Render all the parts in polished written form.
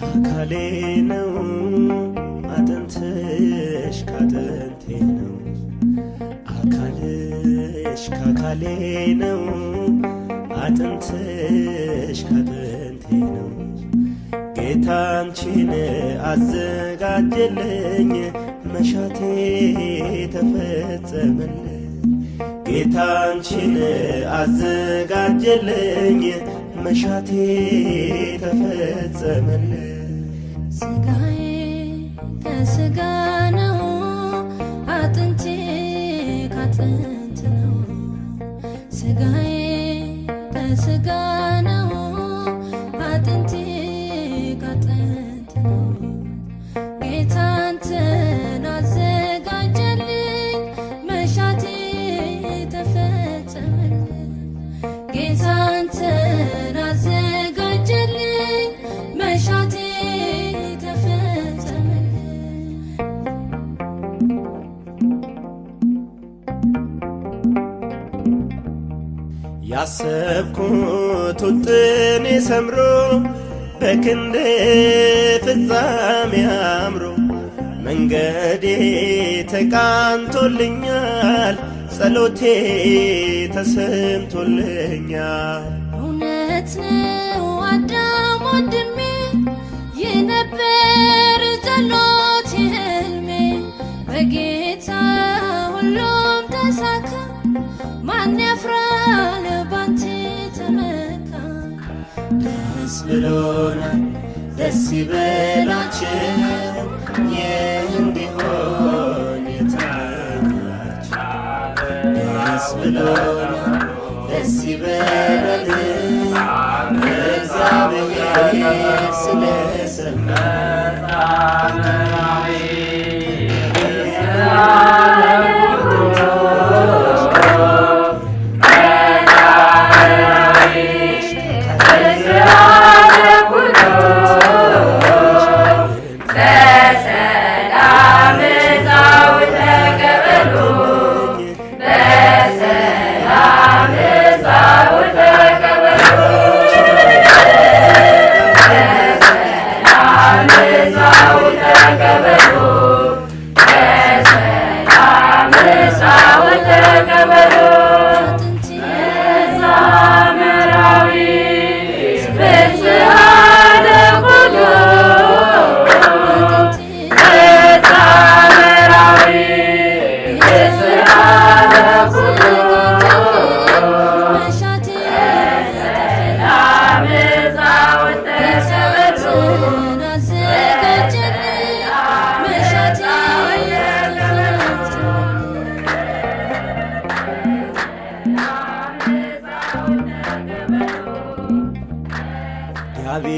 አካሌ ነው አጥንትሽ ካጥንቴ ነው አካልሽ ካካሌ ነው አጥንትሽ ካጥንቴ ነው ጌታ አንቺን አዘጋጀልኝ መሻቴ ተፈጸመልኝ ጌታ አንቺን አዘጋጀልኝ መሻቴ ተፈጸመልኝ ስጋዬ ከስጋ ነው አጥንቴ ካጥንት ነው ስጋዬ ከስጋ ነው አጥንቴ ካጥንት ነው ጌታ አንተን አዘጋጀልኝ መሻቴ ተፈጸመልኝ ጌታ አንተን አዘጋጀልኝ መሻቴ ያሰብኩት ውጥኔ ሰምሮ በክንድ ፍጻሜ አምሮ መንገዴ ተቃንቶልኛል ጸሎቴ ተሰምቶልኛል እውነት ነው አዳም ወንድሜ የነበር ጸሎት ህልሜ በጌታ ሁሉም ተሳካ ማን ያፍራል ባንተ ተመካ ደስ ብሎናል ደስ ይበላችሁ ይህ እንዲሆን የተመኛችሁ ደስ ብሎናል ደስ ይበለን እግዚአብሔር ስለሰማን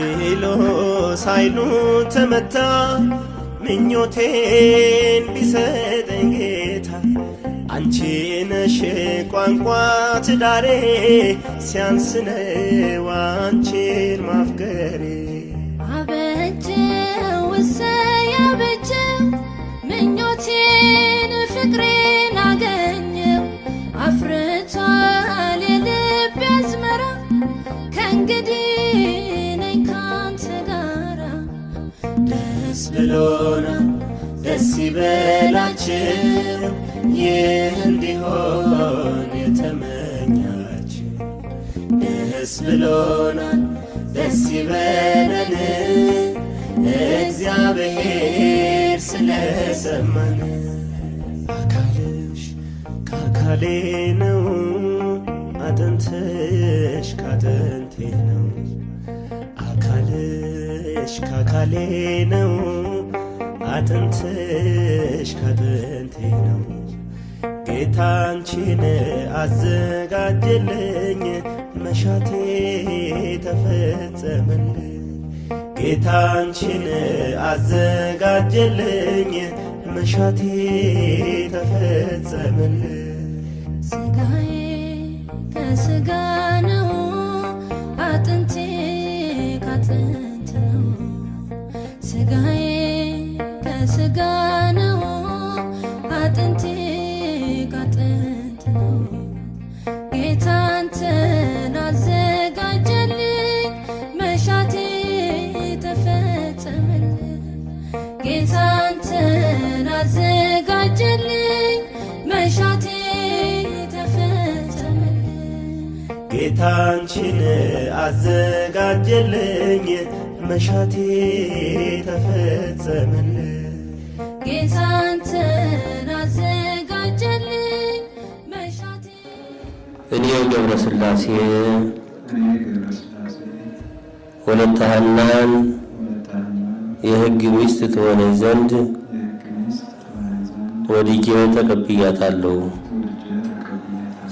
ዲያብሎስ ኃይሉ ተመታ ምኞቴን ቢሰጠኝ ጌታ አንቺ ነሽ ቋንቋ ትዳሬ ሲያንስ ነው አንቺን ማፍቀሬ አበጀው እሰይ አበጀው ምኞቴን ፍቅሬን አገኘው አፍርቷል የልቤ አዝመራ ከእንግዲህ ነኝ ካንተ ጋራ ደስ ብሎናል ደስ ይበላችሁ ይህ እንዲሆን የተመኛችሁ ደስ ብሎናል ደስ ይበለን እግዚአብሔር ስለሰማን አካልሽ ካካሌ ነው አጥንትሽ ካጥንቴ ነው አካልሽ ካካሌ ነው አጥንትሽ ካጥንቴ ነው ጌታ አንቺን አዘጋጀልኝ መሻቴ ተፈጸመልኝ ጌታ አንቺን አዘጋጀልኝ መሻቴ ተፈጸመልኝ። ሥጋዬ ከሥጋ ነው፣ አጥንቴ ከአጥንት ነው። ሥጋዬ ከሥጋ ነው፣ አጥንቴ ከአጥንት ነው። ጌታ አንተን አዘጋጀልኝ፣ መሻቴ ተፈጸመልኝ። ጌታ አንተን አዘጋጀልኝ፣ መሻቴ ጌታ አንቺን አዘጋጀልኝ፣ መሻቴ ተፈጸመልኝ። ጌታ አንተን አዘጋጀልኝ፣ መሻቴ እኔ ገብረ ሥላሴ ወለተ ሐናን የሕግ ሚስት ትሆነኝ ዘንድ ወድጄ ተቀብያታለሁ።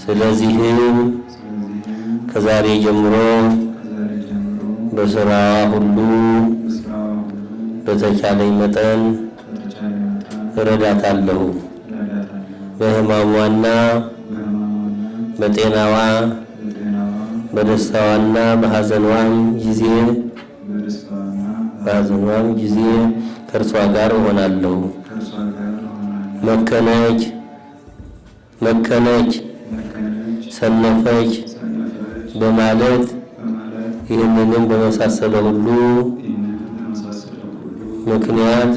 ስለዚህም ከዛሬ ጀምሮ በሥራዋ ሁሉ በተቻለኝ መጠን እረዳታለሁ። በሕማሟና በጤናዋ በደስታዋና በሐዘኗም ጊዜ ከእርሷ ጋር እሆናለሁ። መከነች፣ ሰነፈች በማለት ይህንንም በመሳሰለ ሁሉ ምክንያት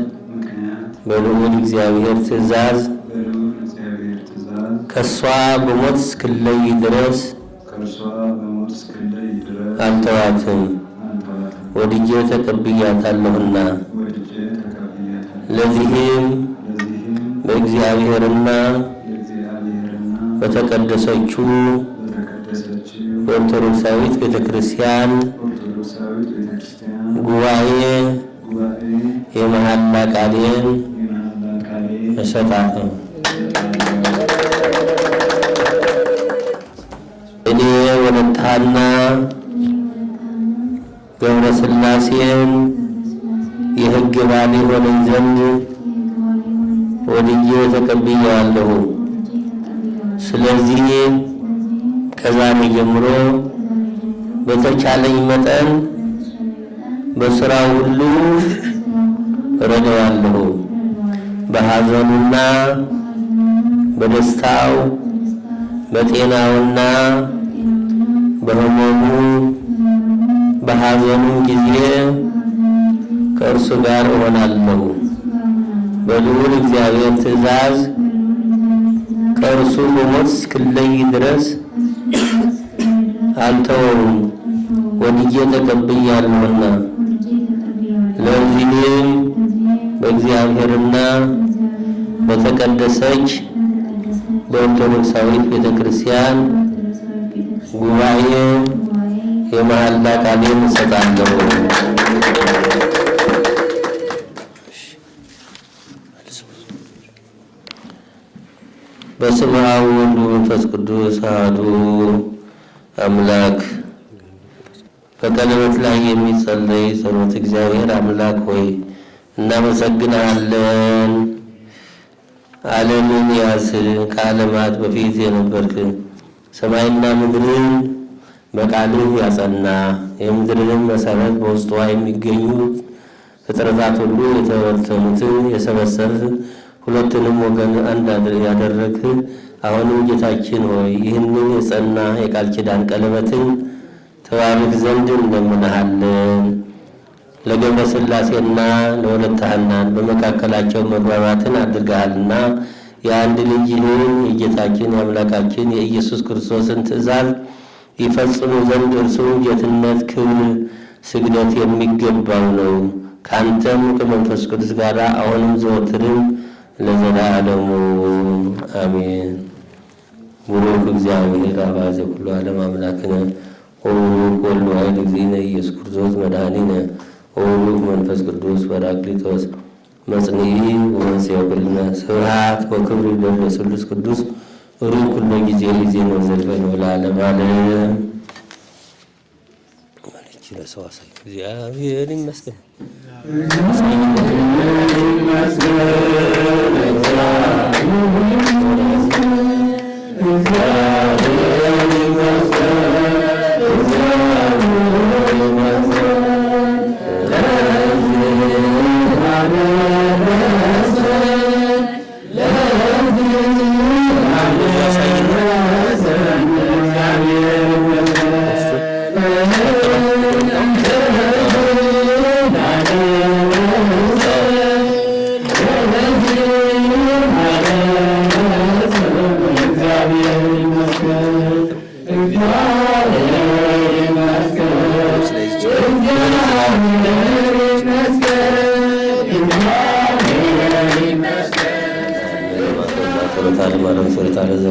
በልዑል እግዚአብሔር ትእዛዝ ከእሷ በሞት እስክለይ ድረስ አልተዋትም፣ ወድጄ ተቀብያታለሁና። ለዚህም በእግዚአብሔርና በተቀደሰችው በኦርቶዶክሳዊት ቤተክርስቲያን ጉባኤ የመሐላ ቃሌን እሰጣለሁ። እኔ ወለተ ሐና ገብረ ሥላሴን የሕግ ባል ሆነኝ ዘንድ ወድጄ ተቀብያለሁ። ስለዚህ ከዛሬ ጀምሮ በተቻለኝ መጠን በሥራው ሁሉ እረዳዋለሁ። በሐዘኑና በደስታው በጤናውና በሕመሙ በሐዘኑ ጊዜ ከእርሱ ጋር እሆናለሁ። በልዑል እግዚአብሔር ትእዛዝ ከእርሱ በሞት እስክለይ ድረስ አልተወውም፣ ወድጄ ተቀብያለሁና። ለዚህም በእግዚአብሔርና በተቀደሰች በኦርቶዶክሳዊት ቤተክርስቲያን ጉባኤ የመሐላ ቃሌን እሰጣለሁ። በስመ አብ ወወልድ ወመንፈስ ቅዱስ አሐዱ አምላክ። በቀለበት ላይ የሚጸለይ ጸሎት። እግዚአብሔር አምላክ ሆይ እናመሰግናለን። ዓለምን ያዝህ፣ ከዓለማት በፊት የነበርክ፣ ሰማይና ምድርን በቃልህ ያጸና፣ የምድርንም መሰረት በውስጧ የሚገኙ ፍጥረታት ሁሉ የተበተኑትን የሰበሰብህ፣ ሁለቱንም ወገን አንድ ያደረግህ፣ አሁንም ጌታችን ሆይ ይህንን የጸና የቃል ኪዳን ቀለበትን ተባርክ ዘንድ እንለምንሃለን። ለገብረ ሥላሴና ለወለተ ሐናን በመካከላቸው መግባባትን አድርገሃልና የአንድ ልጅህን የጌታችን የአምላካችን የኢየሱስ ክርስቶስን ትእዛዝ ይፈጽሙ ዘንድ እርሱ ጌትነት፣ ክብር፣ ስግደት የሚገባው ነው። ከአንተም ከመንፈስ ቅዱስ ጋር አሁንም ዘወትርም ለዘላለሙ አሜን። ቡሩክ እግዚአብሔር አባዜ ኩሉ ዓለም አምላክነ ወቡሩክ ወልድ ዋሕድ እግዚእነ ኢየሱስ ክርስቶስ መድኃኒነ ወቡሩክ መንፈስ ቅዱስ ጰራቅሊጦስ መጽንዒ ወመንሥኤ ኩልነ ስብሐት ወክብር ለስሉስ ቅዱስ ሩክ ኩሎ ጊዜ ጊዜነ ወዘልፈነ ወለዓለመ ዓለም። እግዚአብሔር ይመስገን።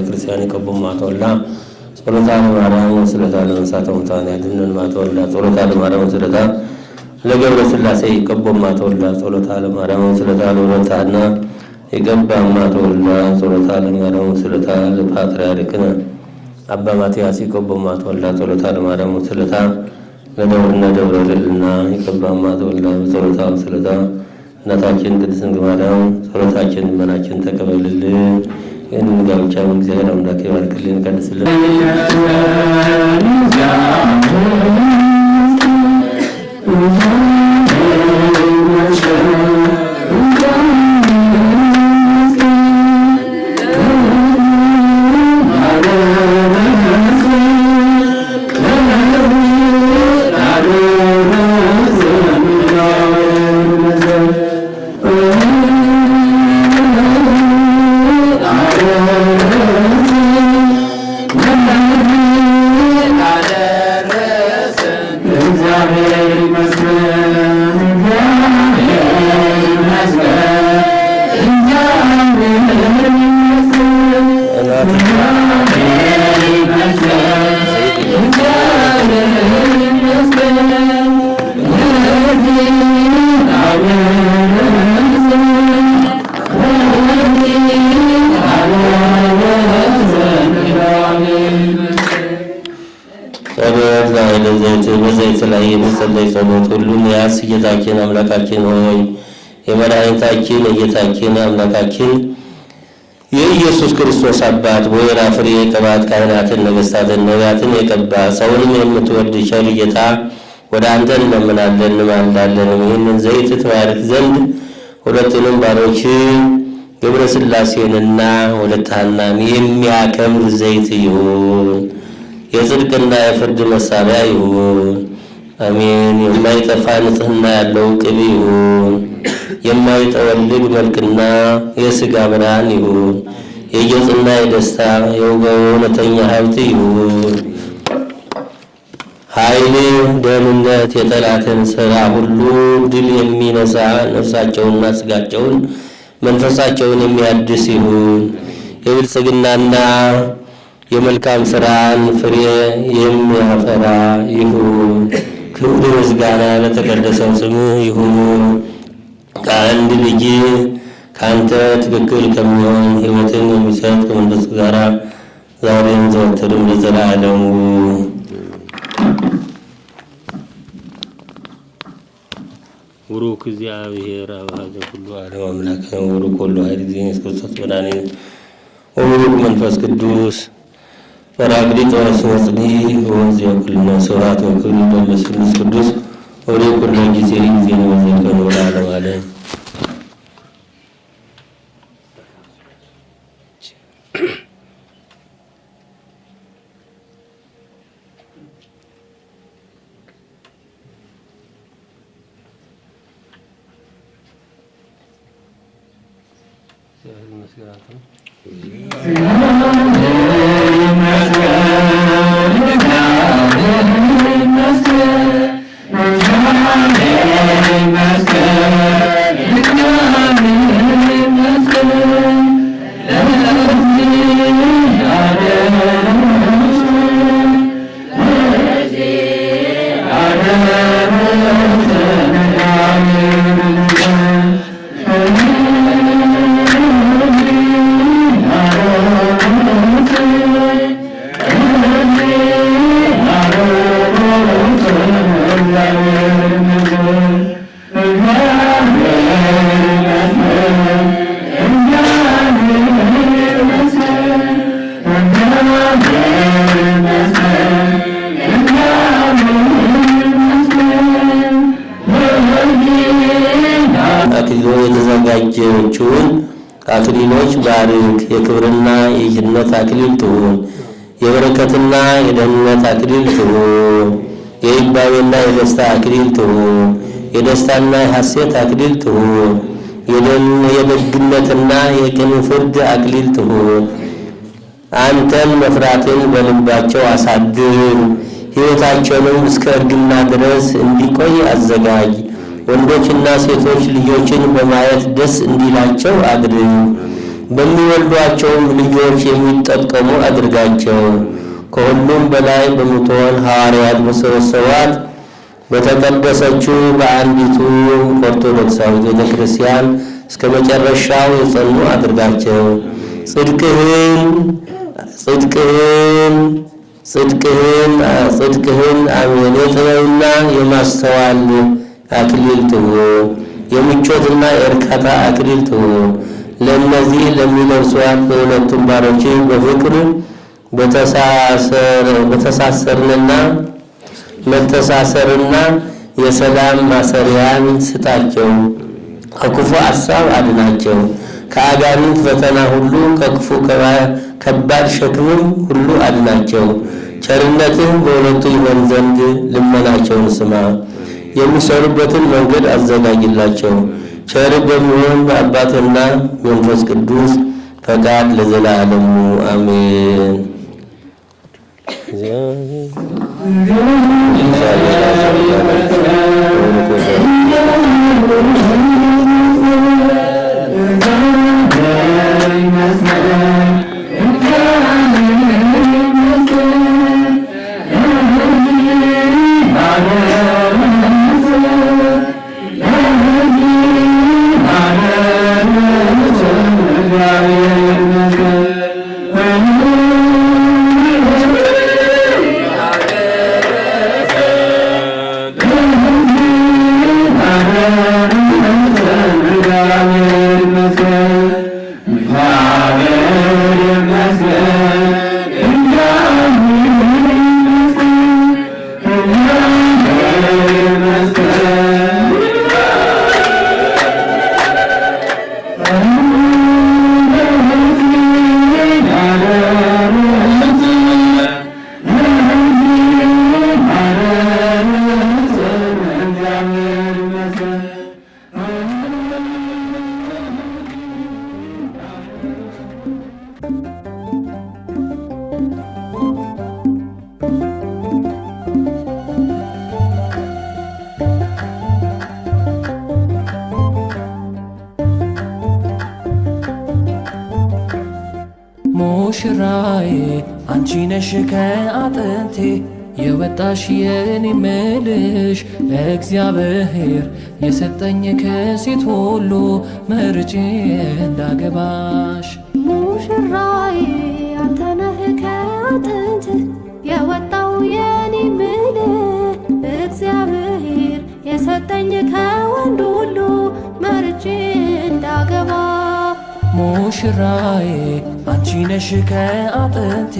ክርስቲያን ይቀበም ማተወላ ጸሎታ ለማርያም ወስለታ ለመንሳተ ሙታን ያድነን ማተወላ ጸሎታ ለማርያም ወስለታ ለገብረ ስላሴ ይቀበም ማተወላ ጸሎታ ለማርያም ወስለታ ለወረታና ይቀበም ማተወላ ጸሎታ ለማርያም ወስለታ ለፓትርያርክነ አባ ማትያስ ይቀበም ማተወላ ጸሎታ ለማርያም ወስለታ ለደብርና ደብረልና ይቀበም ማተወላ ጸሎታ ወስለታ እናታችን ቅድስት ድንግል ማርያም ጸሎታችን ልመናችን ተቀበልልን። ይህንን ጋብቻ እግዚአብሔር አምላክ ይባርክልን ይቀድስልን። በዘይት ላይ የሚጸለይ ጸሎት ሁሉን ያስ ጌታችን አምላካችን ሆይ የመድኃኒታችን የጌታችን አምላካችን የኢየሱስ ክርስቶስ አባት በወይራ ፍሬ ቅባት ካህናትን ነገሥታትን ነቢያትን የቀባ ሰውንም የምትወድ ቸር ጌታ ወደ አንተ እንለምናለን እንማልዳለን። ይህንን ዘይት ትባርክ ዘንድ ሁለቱንም ባሮች ገብረ ሥላሴንና ወለተ ሐናን የሚያከብር ዘይት ይሁን። የጽድቅና የፍርድ መሳሪያ ይሁን። አሜን። የማይጠፋ ንጽሕና ያለው ቅቤ ይሁን። የማይጠወልግ መልክና የሥጋ ብርሃን ይሁን። የጌጥና የደስታ የእውነተኛ ሀብት ይሁን። ኃይል፣ ደህንነት፣ የጠላትን ሥራ ሁሉ ድል የሚነሳ ነፍሳቸውንና ሥጋቸውን መንፈሳቸውን የሚያድስ ይሁን። የብልጽግናና የመልካም ሥራን ፍሬ የሚያፈራ ይሁን። ክብር ምስጋና ለተቀደሰው ስም ይሁን። ከአንድ ልጅ ከአንተ ትክክል ከሚሆን ሕይወትን የሚሰጥ ከመንፈስ ጋር ዛሬም ዘወትርም ለዘላለሙ ቡሩክ እግዚአብሔር አብሃዘ ኩሉ ዓለም አምላክ ነው። ቡሩክ ሁሉ ኃይል ኢየሱስ ክርስቶስ መድኃኒነ ወቡሩክ መንፈስ ቅዱስ ጰራቅሊጦስ ወጽድቅ ወእግዚኦ ኩልነ ስብሐት ወክብር ለስሉስ ቅዱስ ወቡሩክ ኩሉ ጊዜ ጊዜን ወዘልፈን ለዓለም ዓለም። Oh አክሊሎች ባርክ። የክብርና የጌትነት አክሊል ትሁን። የበረከትና የደህንነት አክሊል ትሁን። የይባቤና የደስታ አክሊል ትሁን። የደስታና የሐሴት አክሊል ትሁን። የደግነትና የቅን ፍርድ አክሊል ትሁን። አንተን መፍራትን በልባቸው አሳድር። ሕይወታቸውንም እስከ እርግና ድረስ እንዲቆይ አዘጋጅ። ወንዶችና ሴቶች ልጆችን በማየት ደስ እንዲላቸው አድርግ። በሚወልዷቸውም ልጆች የሚጠቀሙ አድርጋቸው። ከሁሉም በላይ በምትሆን ሐዋርያት በሰበሰቧት በተቀደሰችው በአንዲቱ ኦርቶዶክሳዊት ቤተ ክርስቲያን እስከ መጨረሻው የጸኑ አድርጋቸው። ጽድቅህን አሜን። የጥበብና የማስተዋል አክሊል ትሁን። የምቾትና የእርካታ አክሊል ትሁን። ለእነዚህ ለሚለብሷት በሁለቱም ባሮች በፍቅር መተሳሰርና የሰላም ማሰሪያን ስጣቸው። ከክፉ ሐሳብ አድናቸው። ከአጋንንት ፈተና ሁሉ ከክፉ ከባድ ሸክምም ሁሉ አድናቸው። ቸርነትህ በሁለቱ ይሆን ዘንድ ልመናቸውን ስማ። የሚሰሩበትን መንገድ አዘጋጅላቸው። ቸር በሚሆን በአባትና መንፈስ ቅዱስ ፈቃድ ለዘላለሙ አሜን። ሙሽራዬ አንቺ ነሽ ከአጥንቴ የወጣሽ የኔ ምልሽ እግዚአብሔር የሰጠኝ ከሴት ሁሉ መርጬ እንዳገባሽ። ሙሽራዬ አንተ ነህ ከአጥንት የወጣው የኔ ምልህ እግዚአብሔር የሰጠኝ ከወንድ ሁሉ መርጬ እንዳገባ። ሙሽራዬ አንቺ ነሽ ከአጥንቴ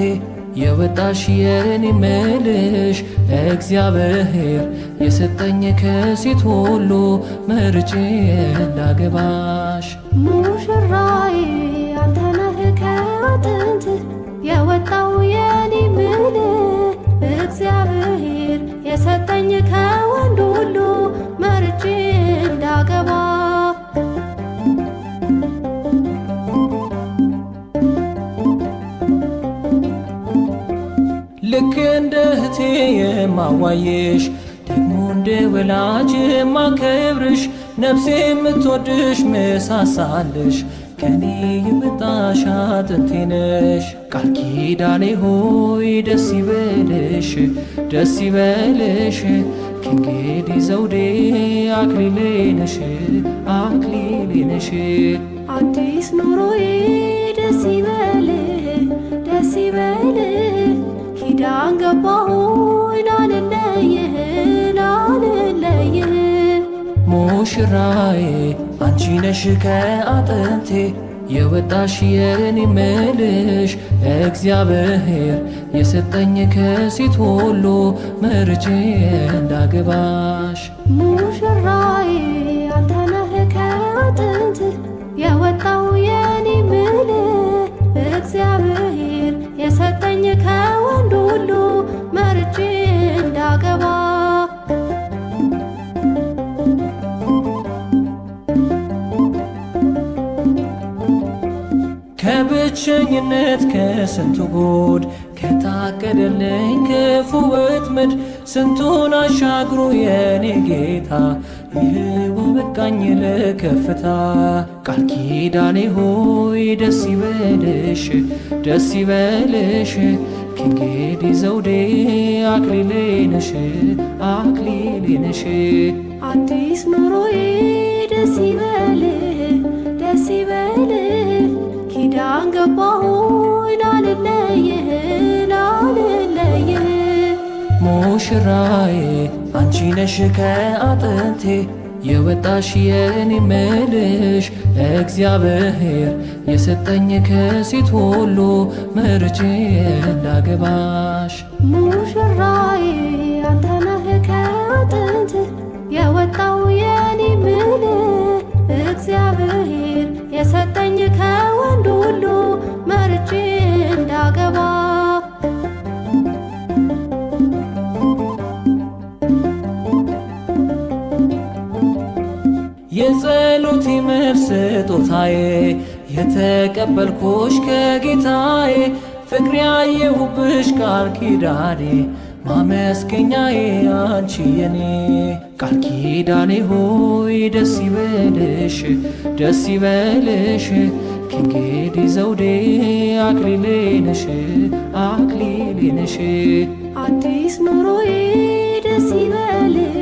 የወጣሽ የኔ ምልሽ እግዚአብሔር የሰጠኝ ከሴት ሁሉ መርጬ እንዳገባሽ። ሙሽራዬ አንተ ነህ ከአጥንት የወጣው የኔ ምልህ እግዚአብሔር የሰጠኝ ከወንድ ሁሉ መርጬ እንዳገባ። ልክ እንደ እህቴ የማዋየሽ ደግሞ እንደ ወላጅ የማከብርሽ ነፍሴ የምትወድሽ ምሳሳልሽ ከኔ የመጣሽ አጥንቴ ነሽ። ቃል ኪዳኔ ሆይ ደስ ይበልሽ ደስ ይበልሽ ከእንግዲህ ዘውዴ አክሊሌ ነሽ አክሊሌ ነሽ። አዲስ ኑሮዬ ደስ ይበልህ ደስ ይበልህ ኪዳን ገባሁኝ ላልለይህ ላልለይህ። ሙሽራዬ አንቺ ነሽ ከአጥንቴ የወጣሽ የኔ ምልሽ እግዚአብሔር የሰጠኝ ከሴት ሁሉ መርጬ እንዳገባሽ። ሙሽራዬ አንተ ነህ ከአጥንት የወጣው ከብቸኝነት ከስንቱ ጉድ ከታቀደልኝ ክፉ ወጥመድ ስንቱን አሻግሮ የኔ ጌታ ይህው በቃኝ ለከፍታ። ቃል ኪዳኔ ሆይ ደስ ይበልሽ ደስ ይበልሽ ከእንግዲህ ዘውዴ አክሊሌ ነሽ አክሊሌ ነሽ። አዲስ ኑሮዬ ደስ ይበልህ ደስ ይበልህ ኪዳን ገባሁኝ ላልለይህ ላልለይህ። ሙሽራዬ አንቺ ነሽ ከአጥንቴ የወጣሽ የኔ ምልሽ እግዚአብሔር የሰጠኝ ከሴት ሁሉ መርጬ እንዳገባሽ። ሙሽራዬ አንተ ነህ ከአጥንት የወጣው የኔ ምልህ እግዚአብሔር የሰጠኝ ከወንድ ሁሉ መርጬ እንዳገባ። የጸሎቴ መልስ ስጦታዬ የተቀበልኩሽ ከጌታዬ ፍቅር ያየሁብሽ ቃል ኪዳኔ ማመስገኛዬ አንቺ የኔ። ቃል ኪዳኔ ሆይ ደስ ይበልሽ ደስ ይበልሽ ከእንግዲህ ዘውዴ አክሊሌ ነሽ አክሊሌ ነሽ። አዲስ ኑሮዬ ደስ ይበልህ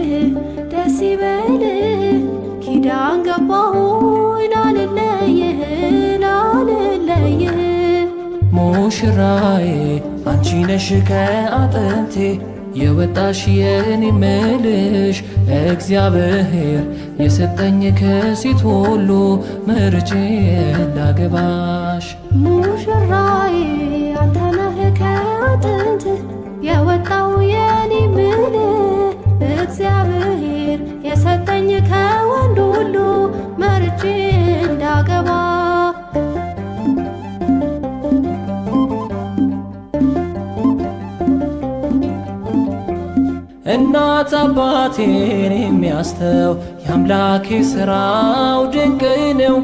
ደስ ይበልህ ኪዳን ገባሁኝ ላልለይህ ላልለይህ። ሙሽራዬ አንቺ ነሽ ከአጥንቴ የወጣሽ የኔ ምልሽ እግዚአብሔር የሰጠኝ ከሴት ሁሉ መርጬ እንዳገባሽ። ሙሽራዬ አንተ ነህ ከአጥንት የወጣው የኔ ምልህ እግዚአብሔር የሰጠኝ ከወንድ ሁሉ መርጬ እንዳገባ። እናት አባቴን የሚያስተው የአምላኬ ሥራው ድንቅ ነው።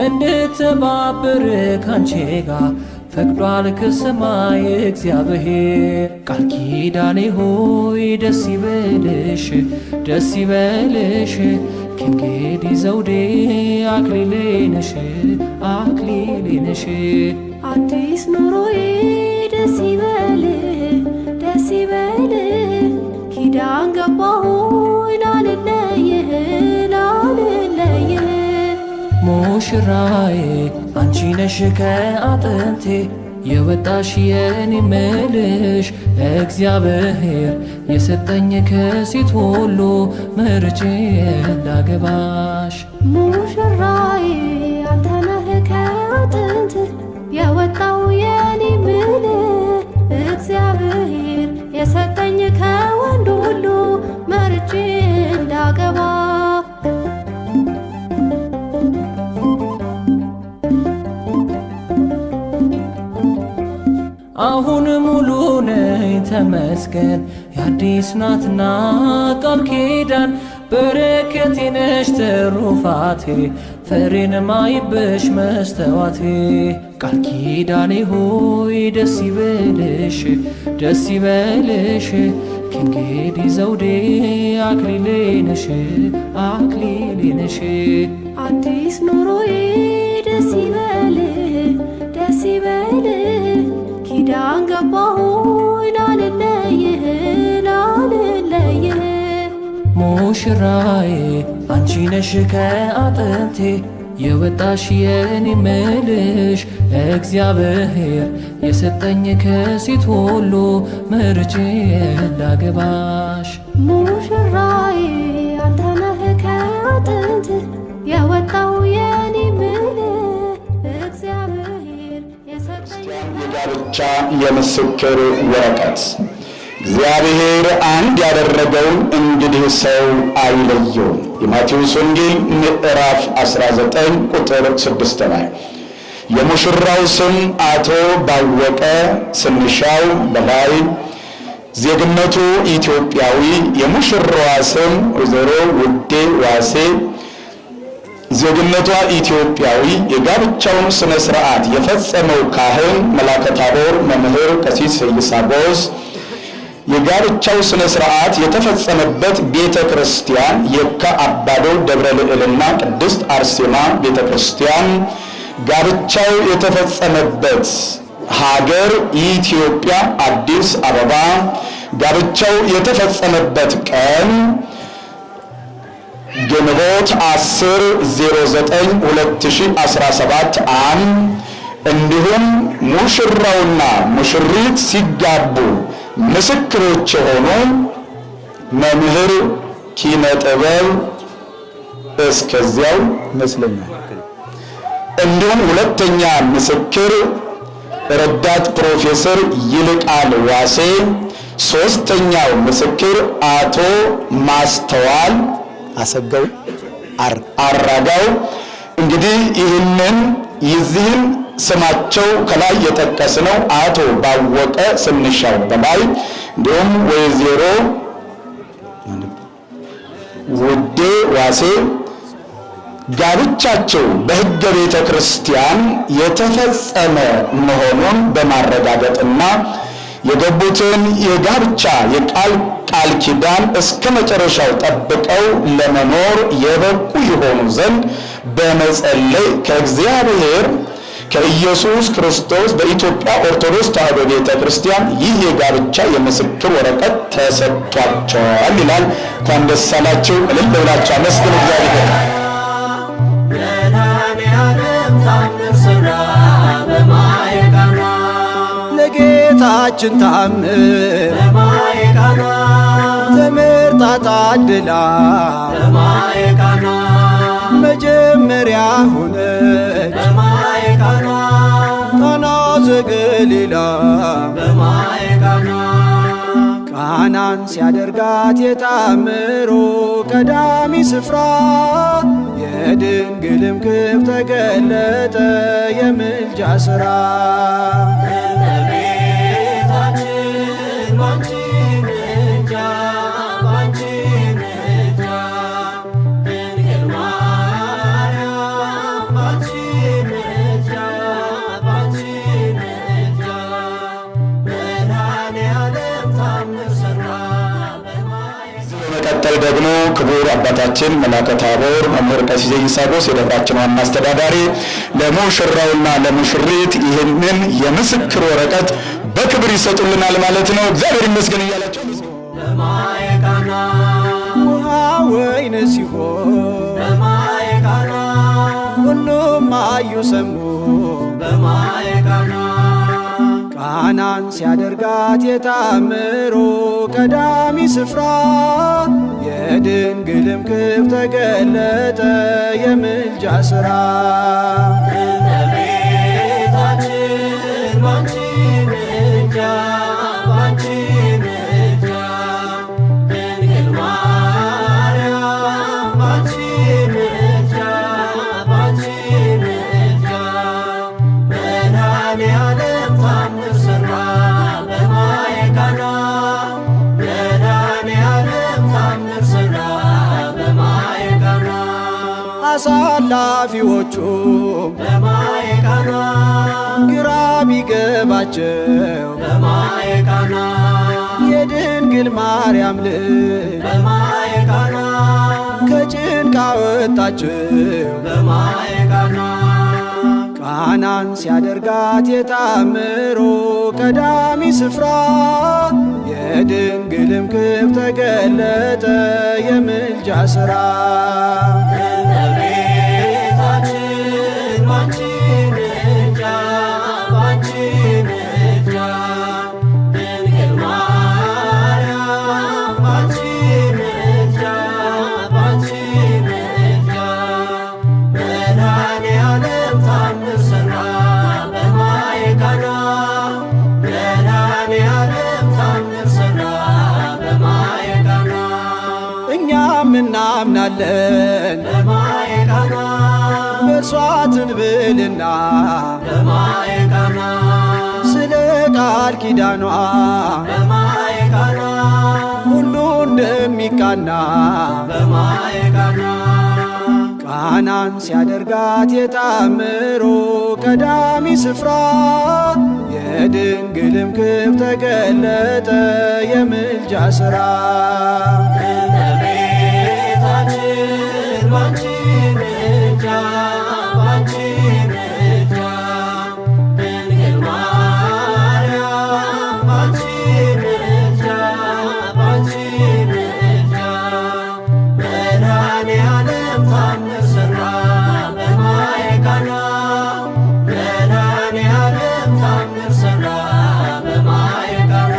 እንድተባበር ካንቺ ጋር ፈቅዷል ከሰማይ እግዚአብሔር። ቃል ኪዳኔ ሆይ ደስ ይበልሽ ደስ ይበልሽ ከእንግዲህ ዘውዴ አክሊሌ ነሽ አክሊሌ ነሽ። አዲስ ኑሮዬ ደስ ይበልህ ደስ ይበልህ ኪዳን ገባሁኝ ላልለይህ ላልለይህ። ሙሽራዬ አንቺ ነሽ ከአጥንቴ የወጣሽ የኔ ምልሽ እግዚአብሔር የሰጠኝ ከሴት ሁሉ መርጬ እንዳገባሽ። ሙሽራዬ አንተ ነህ ከአጥንት የወጣው የኔ ምልህ እግዚአብሔር የሰጠኝ ከወንድ ሁሉ መርጬ እንዳገባ። አሁን ሙሉ ነኝ ተመስገን የአዲስ ናትና ቃል ኪዳን በረከቴ ነሽ ትሩፋቴ ፍሬን ማይብሽ መስተዋቴ። ቃል ኪዳኔ ሆይ ደስ ይበልሽ ደስ ይበልሽ ከእንግዲህ ዘውዴ አክሊሌ ነሽ አክሊሌ ነሽ። አዲስ ኑሮዬ ደስ ይበልህ ደስ ይበልህ ኪዳን ገባሁኝ ላልለይህ ላልለይህ። ሙሽራዬ አንቺ ነሽ ከአጥንቴ የወጣሽ የኔ ምልሽ እግዚአብሔር የሰጠኝ ከሴት ሁሉ መርጬ እንዳገባሽ። ሙሽራዬ አንተ ነህ ከአጥንት የወጣው የኔ ምልህ እግዚአብሔር የሰጠኝ የጋብቻ የምስክር ወረቀት። እግዚአብሔር አንድ ያደረገውን እንግዲህ ሰው አይለየውም። የማቴዎስ ወንጌል ምዕራፍ 19 ቁጥር 6 ላይ የሙሽራው ስም አቶ ባወቀ ስንሻው በላይ፣ ዜግነቱ ኢትዮጵያዊ። የሙሽራዋ ስም ወይዘሮ ውዴ ዋሴ፣ ዜግነቷ ኢትዮጵያዊ የጋብቻውን ስነ ስርዓት የፈጸመው ካህን መላከ ታቦር መምህር ቀሲስ ኢሳቦስ የጋብቻው ስነ ስርዓት የተፈጸመበት ቤተ ክርስቲያን የካ አባዶ ደብረ ልዕልና ቅድስት አርሴማ ቤተ ክርስቲያን፣ ጋብቻው የተፈጸመበት ሀገር ኢትዮጵያ አዲስ አበባ፣ ጋብቻው የተፈጸመበት ቀን ግንቦት 10/09/2017 ዓ.ም እንዲሁም ሙሽራውና ሙሽሪት ሲጋቡ ምስክሮች የሆኑ መምህር ኪነ ጥበብ እስከዚያው መስለኛል። እንዲሁም ሁለተኛ ምስክር ረዳት ፕሮፌሰር ይልቃል ዋሴ፣ ሶስተኛው ምስክር አቶ ማስተዋል አሰጋው አራጋው። እንግዲህ የዚህን ስማቸው ከላይ የጠቀስነው አቶ ባወቀ ስንሻው በላይ እንዲሁም ወይዘሮ ውዴ ዋሴ ጋብቻቸው በሕገ ቤተ ክርስቲያን የተፈጸመ መሆኑን በማረጋገጥና የገቡትን የጋብቻ ቃል ኪዳን እስከ መጨረሻው ጠብቀው ለመኖር የበቁ ይሆኑ ዘንድ በመጸለይ ከእግዚአብሔር ከኢየሱስ ክርስቶስ በኢትዮጵያ ኦርቶዶክስ ተዋሕዶ ቤተ ክርስቲያን ይህ የጋብቻ የምስክር ወረቀት ተሰጥቷቸዋል ይላል። እንኳን ደስ አላችሁ። እልል ብላችሁ አመስግኑ እግዚአብሔር። ለጌታችን ታምር በማየቃና ተመርጣ ታድላ በማየቃና መጀመሪያ ሆነች በማየቃና ቃና ዘገሊላ በማየቃና ቃናን ሲያደርጋት የታምሮ ቀዳሚ ስፍራ የድንግልም ክብር ተገለጠ የምልጃ ሥራ። ደግሞ ክቡር አባታችን መላከ ታቦር መምህር ቀሲስ ኢሳቦስ የደብራችን ዋና አስተዳዳሪ ለሙሽራውና ለሙሽሪት ይህንን የምስክር ወረቀት በክብር ይሰጡልናል ማለት ነው። እግዚአብሔር ይመስገን እያላቸው በማየቃና ውሃ ወይን ሲሆን በማየቃና ሁሉም አዩ ሰሙ በማየቃና ቃናን ሲያደርጋት የታምሮ ቀዳሚ ስፍራ የድንግልም ክብር ተገለጠ የምልጃ ሥራ። እመቤታችን ባንቺ ምልጃ ባንቺ ምልጃ ድንግል ማርያም ባንቺ ምልጃ ባንቺ ምልጃ መድኃኔዓለም ታምር ሠራ በማየቃና አሳላፊዎቹም በማየቃና ግራ ቢገባቸው በማየቃና የድንግል ማርያም ልጅ በማየቃና ከጭንቅ አወጣቸው በማየቃና ቃናን ሲያደርጋት የታምሮ ቀዳሚ ስፍራ የድንግልም ክብር ተገለጠ የምልጃ ሥራ። እመቤታችን ባንቺ ምልጃ ባንቺ ምልጃ ድንግል ማርያም ባንቺ ምልጃ ባንቺ ምልጃ መድኃኔዓለም ታምር ሠራ በማየቃና መድኃኔዓለም ታምር ሠራ በማየቃና እኛም እናምናለን በማየቃና መስዋዕትን ብልና በማየቃና ስለ ቃል ኪዳኗ በማየቃና ሁሉ እንደሚቃና በማየቃና ቃናን ሲያደርጋት የታምሮ ቀዳሚ ስፍራ የድንግልም ክብር ተገለጠ የምልጃ ሥራ። እመቤታችን ባንቺ ምልጃ ባንቺ ምልጃ ድንግል ማርያም ባንቺ ምልጃ ባንቺ ምልጃ መድኃኔዓለም ታምር ሠራ በማየ ቃና መድኃኔዓለም ታምር ሠራ በማየ ቃና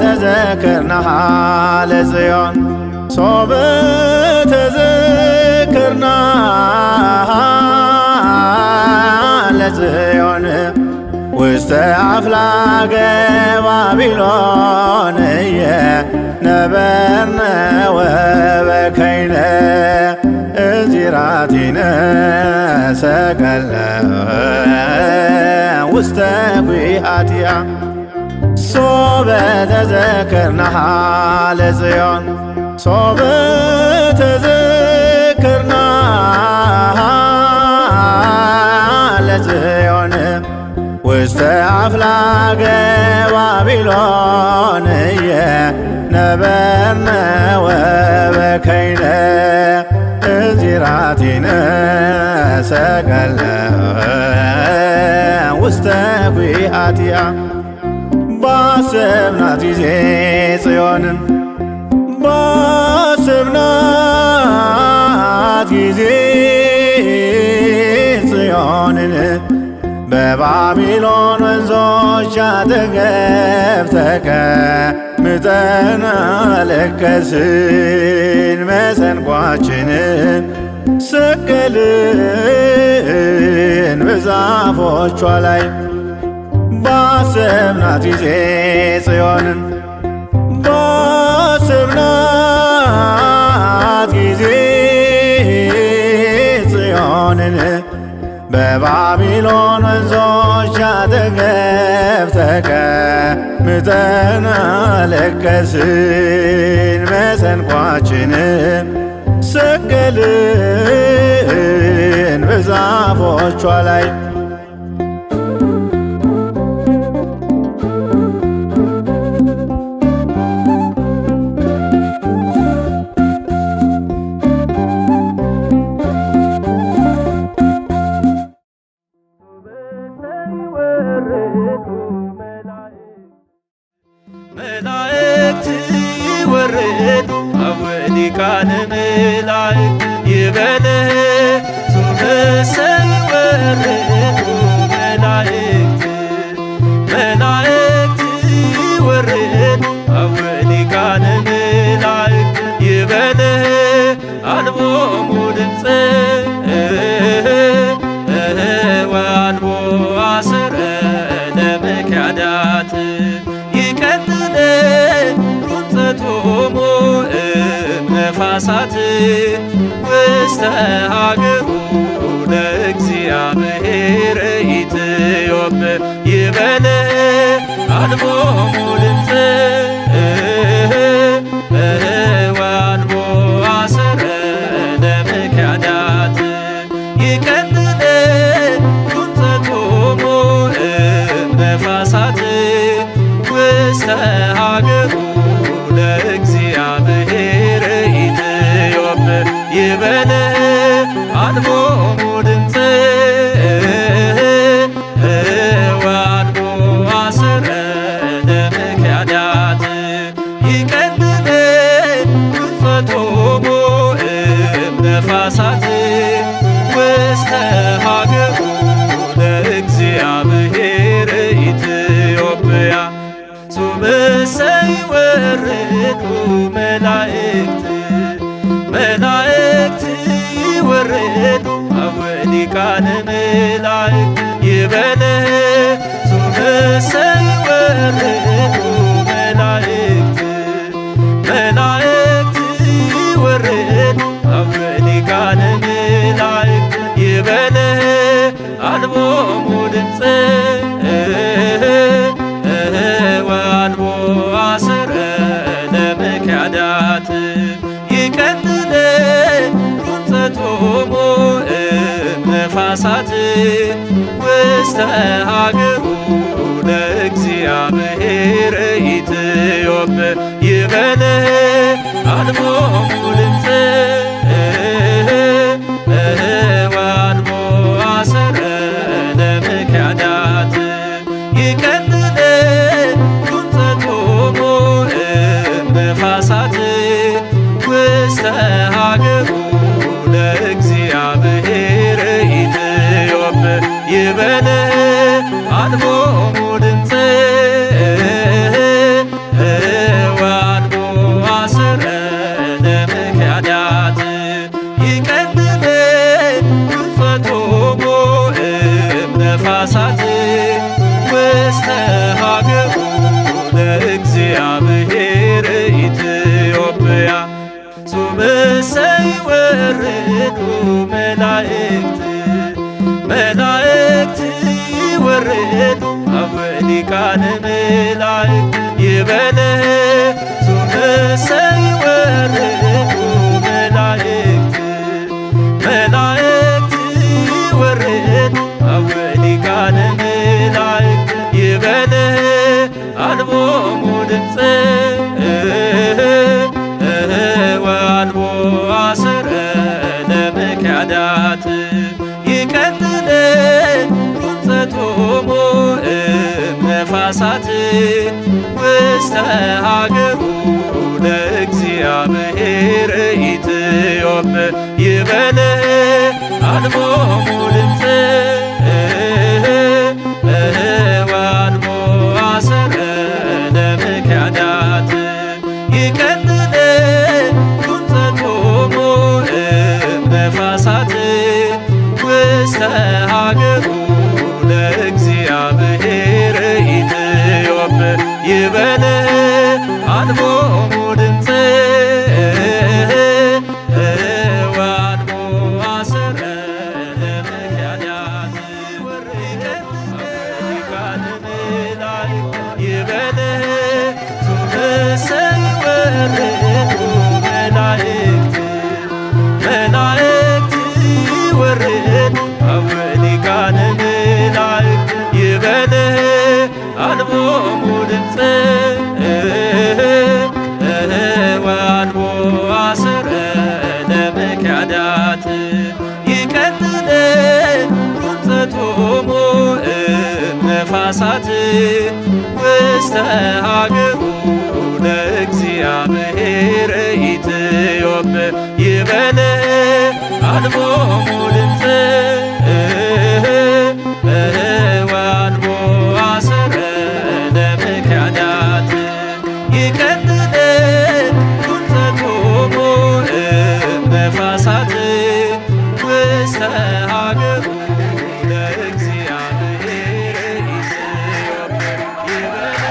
ተዘክርናሃ ለጽዮን ሶበ ተዘክርናሃ ለጽዮን ውስተ አፍላገ ባቢሎን ነበርነ ወበከይነ እዚራቲነ ሰቀለ ውስተ ጒሃቲሃ ሶበ ተዘክርናሃ ለጽዮን ሶበ ተዘክርናሃ ለጽዮን ውስተ አፍላገ ባቢሎን ነበርነ ወበከይነ እዚራቲነ ሰቀለ ውስተ ጒሃቲሃ ባሰብናት ጊዜ ጽዮንን ባሰብናት ጊዜ ጽዮንን በባቢሎን ወንዞች አጠገብ ተቀምጠን አለቀስን። መሰንቋችንን ሰቀልን በዛፎቿ ላይ ባሰብናት ጊዜ ጽዮንን ባሰብናት ጊዜ ጽዮንን በባቢሎን ወንዞች አጠገብ ተቀምጠን አለቀስን። መሰንቋችንን ሰቀልን በዛፎቿ ላይ መላእክት ወረዱ አወሊቃነ መላእክት ይበልህ ሶበሰ ወረዱ መላእክት አብ ሊቃነ መላእክት ይበልህ አልቦሙ ድምፅ ወአልቦ አስረ ለምክያዳት ይቀልለ ሩፀቶሙ እምነፋሳት ውስተ ሀገሩ ለእግዚአብሔር ኢትዮጵ ይበልህ አልቦሙ ድምፅ ወአልቦ አስረ ለምክያዳት ይቀልለ ሩፀቶሙ እምነፋሳት ውስተ ሀገሩ ለእግዚአብሔር ኢትዮጵ ይበልህ አልቦሙ ድምፅ ወአልቦ አስረ ለምክያዳት ይቀልለ ሩፀቶሙ እምነፋሳት ውስተ ሀገሩ ለእግዚአብሔር ኢትዮጵያ ሶበሰ ይወርዱ መላእክት ይወርዱ አብ ሊቃነ መላእክት ይበልህ ሶበሰ ይወርዱ መላእክት ይወርዱ አብ ሊቃነ መላእክት ይበልህ አልቦሙ ድምፅ ወአልቦ አስረ ለምክያዳት ይቀልለ ሩፀቶሙ እምነፋሳት ውስተ ሀገሩ ለእግዚአብሔር ኢትዮጵ ይበልህ አልቦሙ ድምፅ ወአልቦ አስረ ለምክያዳት ይቀልለ ሩፀቶሙ እምነፋሳት ውስተ ሀገሩ ለእግዚአብሔር ኢትዮጵ ይበልህ አልቦሙ ድምፅ ወአልቦ አስረ ለምክያዳት ይቀልለ ሩፀቶሙ እምነፋሳት ውስተ ሀገሩ ለእግዚአብሔር ኢትዮጵያ ሶበሰ ይወርዱ መላእክት ይወርዱ አብ ሊቃነ መላእክት ይበልህ ሶበሰ ይወርዱ መላእክት ይወርዱ አብ ሊቃነ መላእክት ይበልህ አልቦሙ ድምፅ ወአልቦ አስረ ለምክያዳት ይቀልለ ሩፀቶሙ እምነፋሳት ውስተ ሀገሩ ለእግዚአብሔር ኢትዮጵ ይበልህ አልቦሙ ድምፅ ወአልቦ አስረ ለምክያዳት ይቀልለ ሩፀቶሙ እምነፋሳት ውስተ ሀገሩ ለእግዚአብሔር ኢትዮጵ ይበልህ አልቦሙ ድምፅ ወአልቦ አስረ ለምክያዳት ሊቃነ መላእክት ይበልህ ሶበሰ ይወርዱ መላእክት ይወርዱ አብ ሊቃነ መላእክት ይበልህ አልቦሙ ድምፅ ወአልቦ አስረ ለምክያዳት ይቀልለ ሩፀቶሙ እምነፋሳት ውስተ ሀገሩ ለእግዚአብሔር ኢትዮጵ ይበልህ አልቦሙ ድምፅ ወአልቦ አስረ ለምክያዳት ይቀልለ ኩንተቶሙ ነፋሳት ውስተ ሀገሩ ለእግዚአብሔር ኢዮብ ይበለ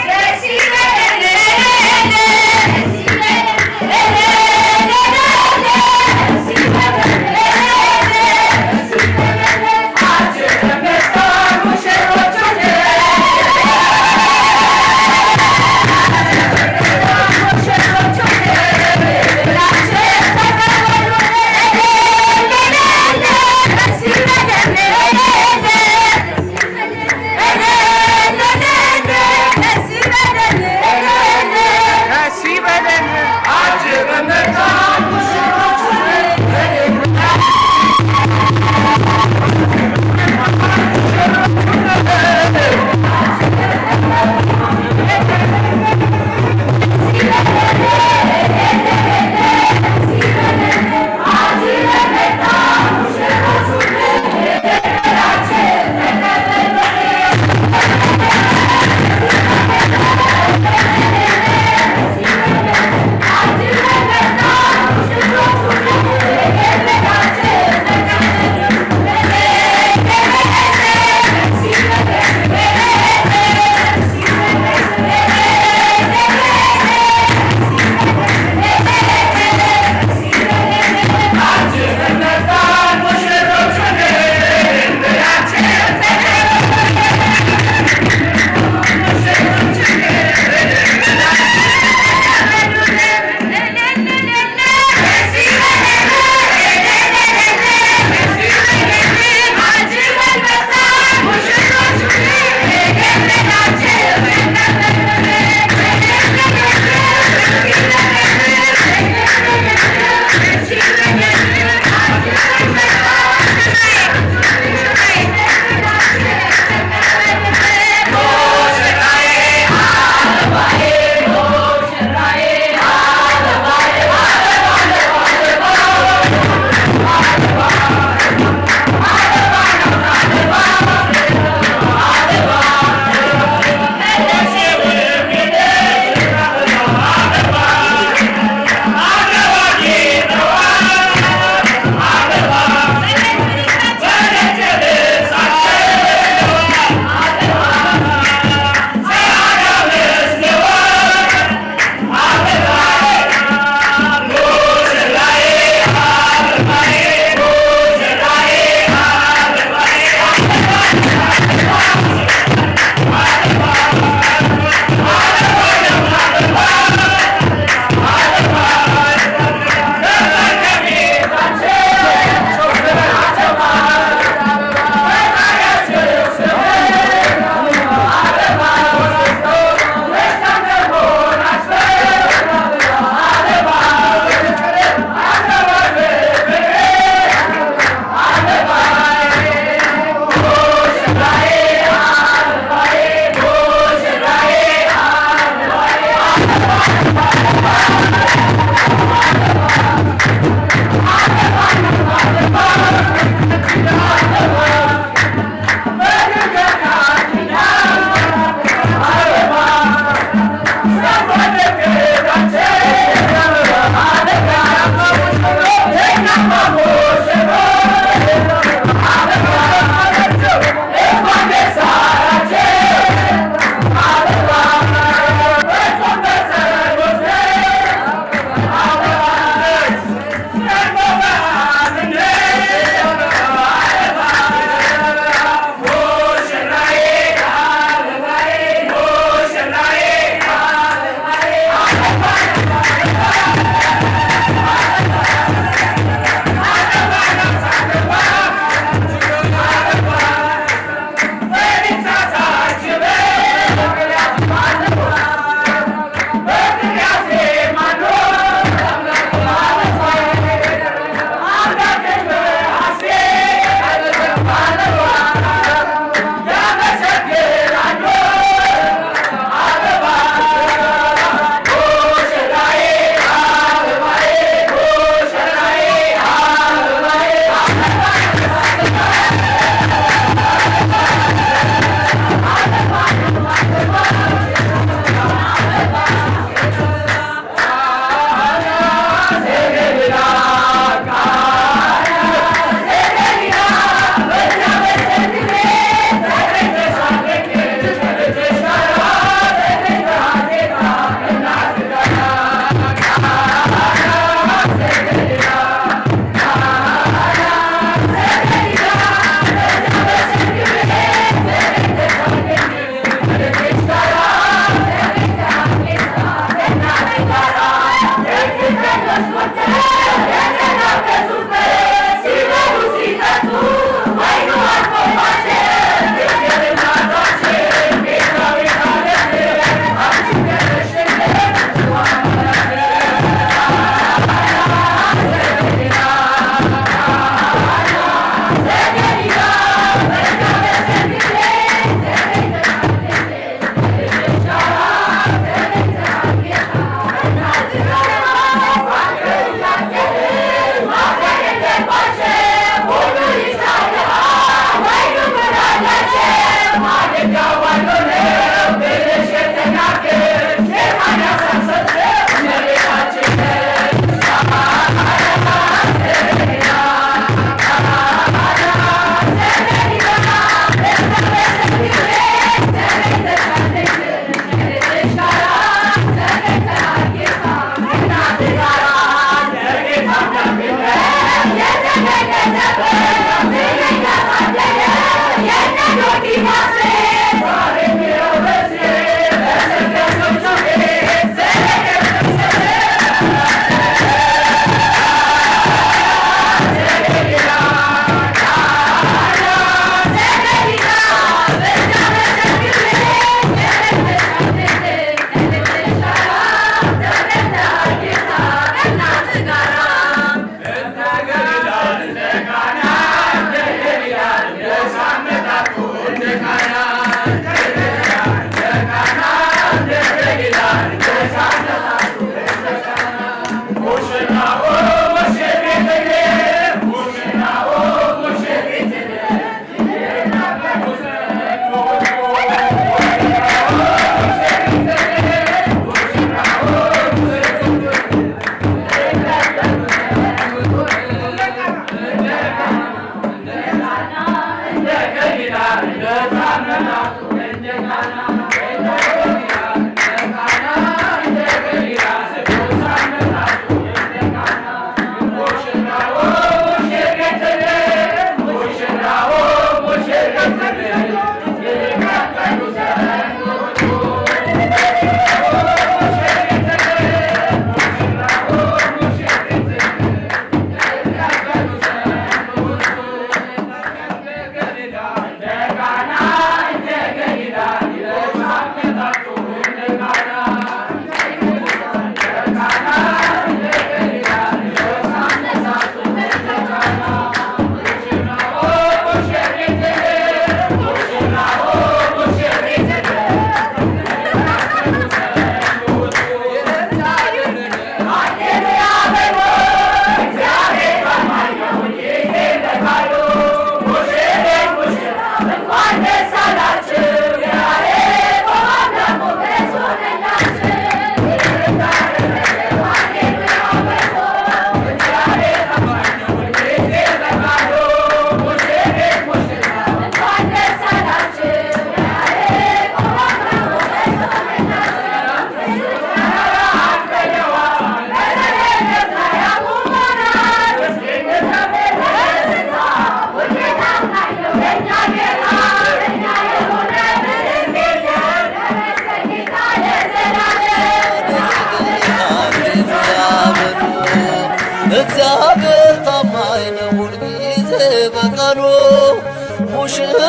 Yes,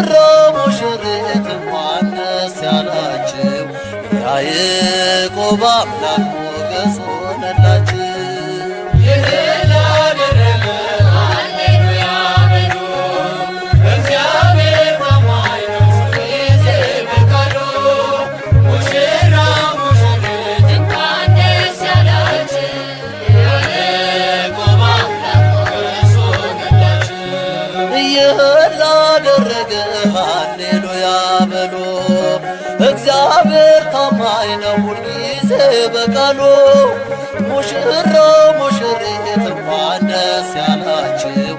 ሙሽራው ሙሽሪት እንኳን ደስ ያላችሁ ያዕቆብ አምላክ ሞገስ ሆነላችሁ። ላደረገ ሃሌሉያ በሉ። እግዚአብሔር ታማኝ ነው ሁልጊዜ በቃሉ። ሙሽራው ሙሽሪት እንኳን ደስ ያላችሁ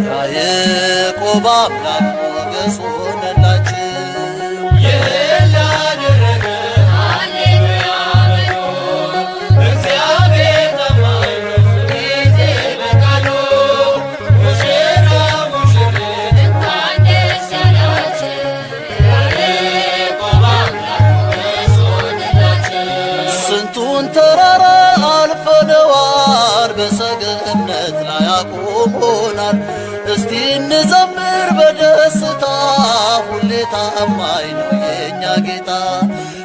ያዕቆብ አምላክ ሞገስ ሆነላችሁ። ስንቱን ተራራ አልፈነዋል በሰገነት ላይ አቁሞናል። እስቲ እንዘምር በደስታ ሁሌ ታማኝ ነው የእኛ ጌታ።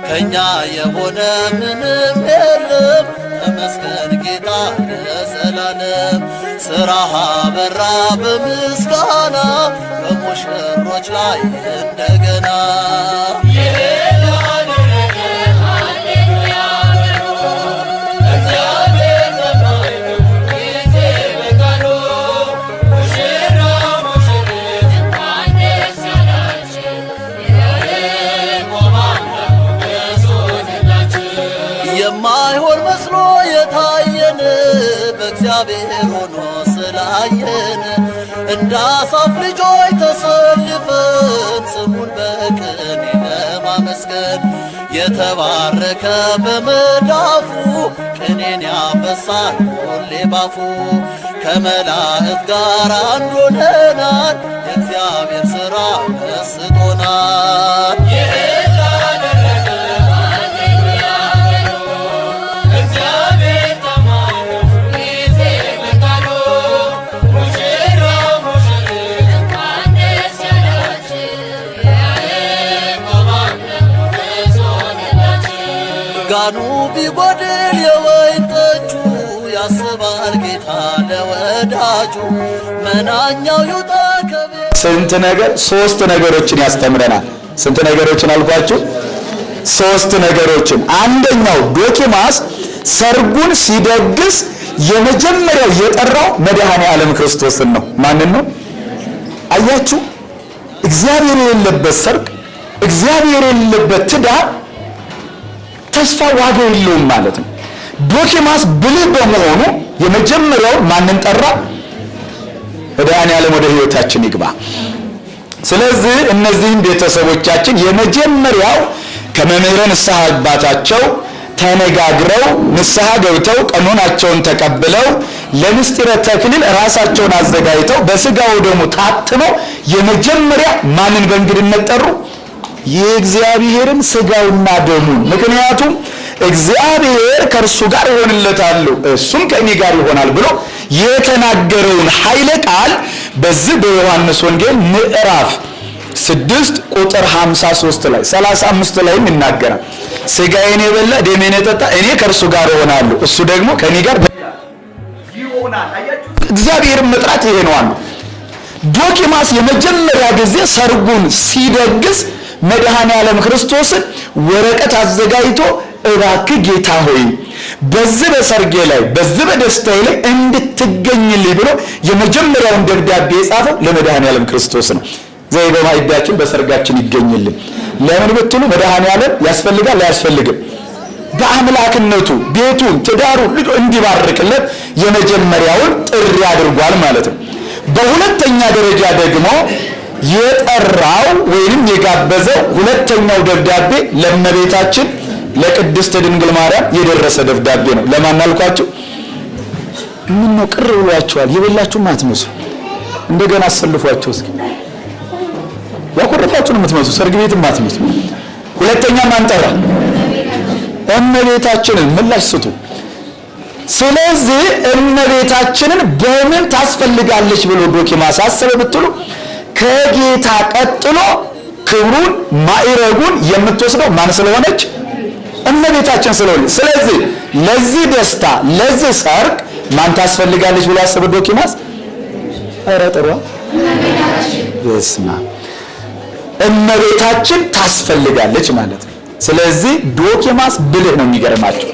ከእኛ የሆነ ምንም የለም ተመስገን ጌታ ለዘላለም። ሥራህ አበራ በምስጋና በሙሽሮች ላይ እንደገና። የማይሆን መስሎ የታየን በእግዚአብሔር ሆኖ ስላየን እንደ አሳፍ ልጆች ተሰልፈን ስሙን በቅኔ ለማመስገን የተባረከ በመዳፉ ቅኔን ያፈሳል ሁሌ ባፉ። ከመላእክት ጋር አንድ ሆነናል የእግዚአብሔር ሥራ መስጦናል። ጋኑ ቢጎድል የወይን ጠጁ ያስባል ጌታ ለወዳጁ። መናኛው ይውጣ ከቤት ስንት ነገር ሶስት ነገሮችን ያስተምረናል። ስንት ነገሮችን አልኳችሁ? ሶስት ነገሮችን። አንደኛው ዶኪማስ ሰርጉን ሲደግስ የመጀመሪያው የጠራው መድኃኔ ዓለም ክርስቶስን ነው። ማንን ነው? አያችሁ፣ እግዚአብሔር የሌለበት ሰርግ፣ እግዚአብሔር የሌለበት ትዳር ተስፋ ዋጋ የለውም ማለት ነው። ዶኪማስ ብልህ በመሆኑ የመጀመሪያው ማንን ጠራ? መድኃኔ ዓለም ወደ ሕይወታችን ይግባ። ስለዚህ እነዚህም ቤተሰቦቻችን የመጀመሪያው ከመምህረ ንስሐ አባታቸው ተነጋግረው ንስሐ ገብተው ቀኖናቸውን ተቀብለው ለምስጢረ ተክሊል ራሳቸውን አዘጋጅተው በስጋው ደሙ ታትመው የመጀመሪያ ማንን በእንግድነት ጠሩ? የእግዚአብሔርን ስጋውና ደሙን። ምክንያቱም እግዚአብሔር ከእርሱ ጋር ይሆንለታል እሱም ከእኔ ጋር ይሆናል ብሎ የተናገረውን ኃይለ ቃል በዚህ በዮሐንስ ወንጌል ምዕራፍ 6 ቁጥር 53 ላይ 35 ላይም ይናገራል። ስጋዬን የበላ ደሜን የጠጣ እኔ ከእርሱ ጋር እሆናለሁ እሱ ደግሞ ከእኔ ጋር ይሆናል። አያችሁ፣ እግዚአብሔርን መጥራት ይሄ ነው። ዶኪማስ የመጀመሪያ ጊዜ ሰርጉን ሲደግስ መድኃኔ ዓለም ክርስቶስን ወረቀት አዘጋጅቶ እባክህ ጌታ ሆይ በዚህ በሰርጌ ላይ በዚህ በደስታዬ ላይ እንድትገኝልኝ ብሎ የመጀመሪያውን ደብዳቤ የጻፈው ለመድኃኔ ዓለም ክርስቶስ ነው። ዘይ በማዕዳችን በሰርጋችን ይገኝልን። ለምን ብትሉ መድኃኔ ዓለም ያስፈልጋል አያስፈልግም? በአምላክነቱ ቤቱን ትዳሩን ልጅ እንዲባርክለት የመጀመሪያውን ጥሪ አድርጓል ማለት ነው። በሁለተኛ ደረጃ ደግሞ የጠራው ወይንም የጋበዘው ሁለተኛው ደብዳቤ ለእመቤታችን ለቅድስት ድንግል ማርያም የደረሰ ደብዳቤ ነው። ለማን አልኳችሁ? ምን ነው ቅር ብሏቸዋል? የበላችሁም አትመስሉ። እንደገና አሰልፏቸው እስኪ። ያኮረፋችሁ ነው የምትመስሉ፣ ሰርግ ቤትም አትመስሉ። ሁለተኛ ማን ጠራ? እመቤታችንን። ምላሽ ስጡ። ስለዚህ እመቤታችንን በምን ታስፈልጋለች ብሎ ዶኪማስ አሰበ ብትሉ ከጌታ ቀጥሎ ክብሩን ማዕረጉን የምትወስደው ማን ስለሆነች? እመቤታችን ስለሆነች። ስለዚህ ለዚህ ደስታ ለዚህ ሰርግ ማን ታስፈልጋለች ብሎ ያሰበ ዶኪማስ? ኧረ ጥሩ እመቤታችን ታስፈልጋለች ማለት ነው። ስለዚህ ዶኪማስ ብልህ ነው። የሚገርማቸው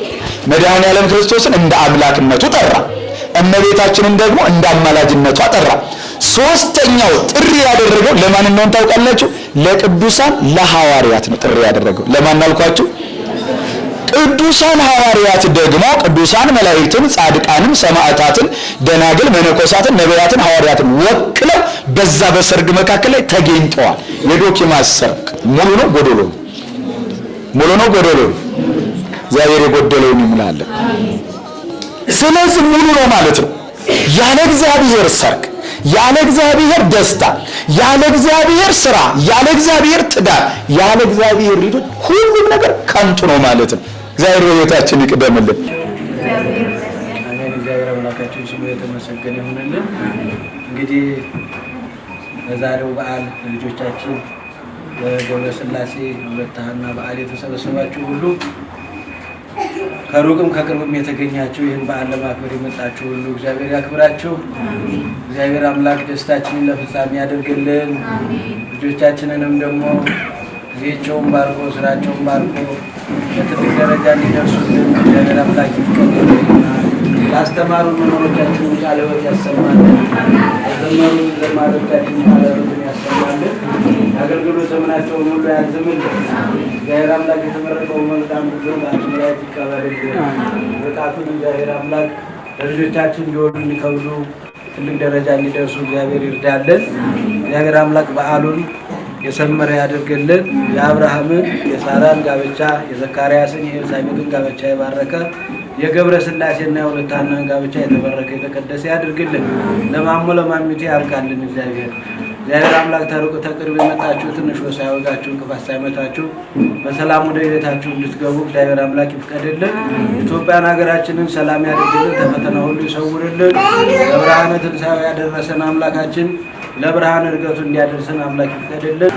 መድኃኔዓለም ክርስቶስን እንደ አምላክነቱ ጠራ፣ እመቤታችንን ደግሞ እንደ አማላጅነቷ ጠራ። ሶስተኛው ጥሪ ያደረገው ለማን እንደሆነ ታውቃላችሁ? ለቅዱሳን ለሐዋርያት ነው ጥሪ ያደረገው። ለማን አልኳችሁ? ቅዱሳን ሐዋርያት ደግሞ ቅዱሳን መላእክትን፣ ጻድቃንን፣ ሰማዕታትን፣ ደናግል፣ መነኮሳትን፣ ነቢያትን፣ ሐዋርያትን ወክለው በዛ በሰርግ መካከል ላይ ተገኝተዋል። የዶኪማስ ሰርግ ሙሉ ነው ጎደሎ ነው? ሙሉ ነው ጎደሎ ነው? እግዚአብሔር የጎደለውን ይሙላልን። ስለዚህ ሙሉ ነው ማለት ነው። ያለ እግዚአብሔር ሰርግ፣ ያለ እግዚአብሔር ደስታ፣ ያለ እግዚአብሔር ስራ፣ ያለ እግዚአብሔር ትዳር፣ ያለ እግዚአብሔር ልጆች ሁሉም ነገር ከንቱ ነው ማለት ነው። እግዚአብሔር በሕይወታችን ይቅደምልን። እግዚአብሔር አምላካችን ስሙ የተመሰገነ ይሁንልን። እንግዲህ በዛሬው በዓል ልጆቻችን በገብረ ሥላሴ ሁለታና በዓል የተሰበሰባችሁ ሁሉ ከሩቅም ከቅርብም የተገኛችሁ ይህን በዓል ለማክበር የመጣችሁ ሁሉ እግዚአብሔር ያክብራችሁ። እግዚአብሔር አምላክ ደስታችንን ለፍጻሜ ያደርግልን። ልጆቻችንንም ደግሞ ጊዜያቸውን ባርኮ ስራቸውን ባርኮ ለትልቅ ደረጃ እንዲደርሱልን እግዚአብሔር አምላክ ይፍቀድልን። ያስተማሩን መምህሮቻችንን ቃለ ሕይወት ያሰማልን። ያዘመሩን ዘማሪዎቻችንን ቃለ ሕይወትን ያሰማልን። የአገልግሎት ዘመናቸውን ሁሉ ያዝምልን። እግዚአብሔር አምላክ የተመረቀው መልካም ብዙ በአችን ላይ ይቀበልልን። ወጣቱን እግዚአብሔር አምላክ ለልጆቻችን እንዲወዱ እንዲከብዱ ትልቅ ደረጃ እንዲደርሱ እግዚአብሔር ይርዳልን። እግዚአብሔር አምላክ በዓሉን የሰመረ ያደርግልን። የአብርሃምን የሳራን ጋብቻ የዘካርያስን የኤልሳቤጥን ጋብቻ የባረከ የገብረ ሥላሴና የሁለታናን ጋብቻ የተባረከ የተቀደሰ ያድርግልን። ለማሞ ለማሚቴ ያብቃልን። እግዚአብሔር አምላክ ተሩቅ ተቅርብ የመጣችሁ ትንሽ ሳይወጋችሁ እንቅፋት ሳይመታችሁ በሰላም ወደ ቤታችሁ እንድትገቡ እግዚአብሔር አምላክ ይፍቀድልን። ኢትዮጵያን ሀገራችንን ሰላም ያድርግልን፣ ተፈተና ሁሉ ይሰውርልን። ለብርሃነ ትንሣኤው ያደረሰን አምላካችን ለብርሃን እርገቱ እንዲያደርሰን አምላክ ይፍቀድልን።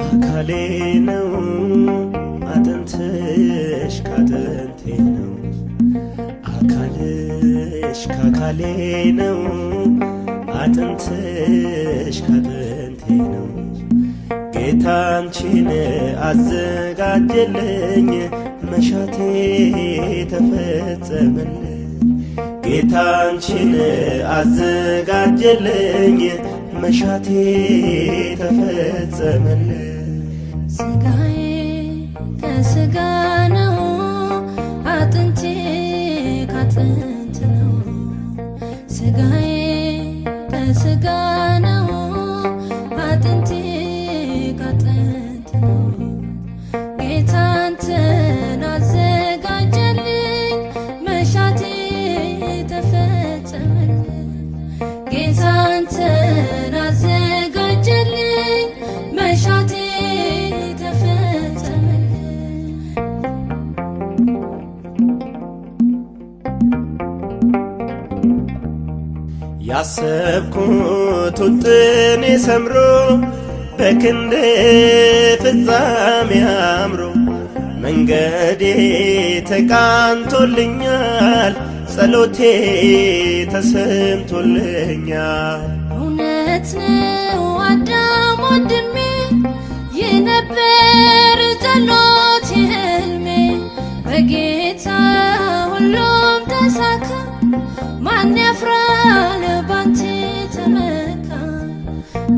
አካሌ ነው አጥንትሽ ካጥንቴ ነው። አካልሽ ካካሌ ነው አጥንትሽ ካጥንቴ ነው። ጌታ አንቺን አዘጋጀልኝ መሻቴ ተፈጸመልኝ። ጌታ አንቺን አዘጋጀልኝ መሻቴ ተፈጸመልኝ። ስጋዬ ከስጋ ነው አጥንቴ ካጥንት ነው። ስጋዬ ከስጋ ነው አጥንቴ ካጥንት ነው። ጌታ አንተን አዘጋጀልኝ መሻቴ ተፈጸመልኝ። ጌታ አንተን አዘጋጀልኝ መሻቴ ተፈጸመልኝ። ያሰብኩት ውጥኔ ሰምሮ በክንድ ፍጻሜ አምሮ መንገዴ ተቃንቶልኛል ጸሎቴ ተሰምቶልኛል። እውነት ነው አዳም ወንድሜ የነበር ጸሎት ህልሜ በጌታ ሁሉም ተሳካ ማን ያፍራል ባንተ ተመካ።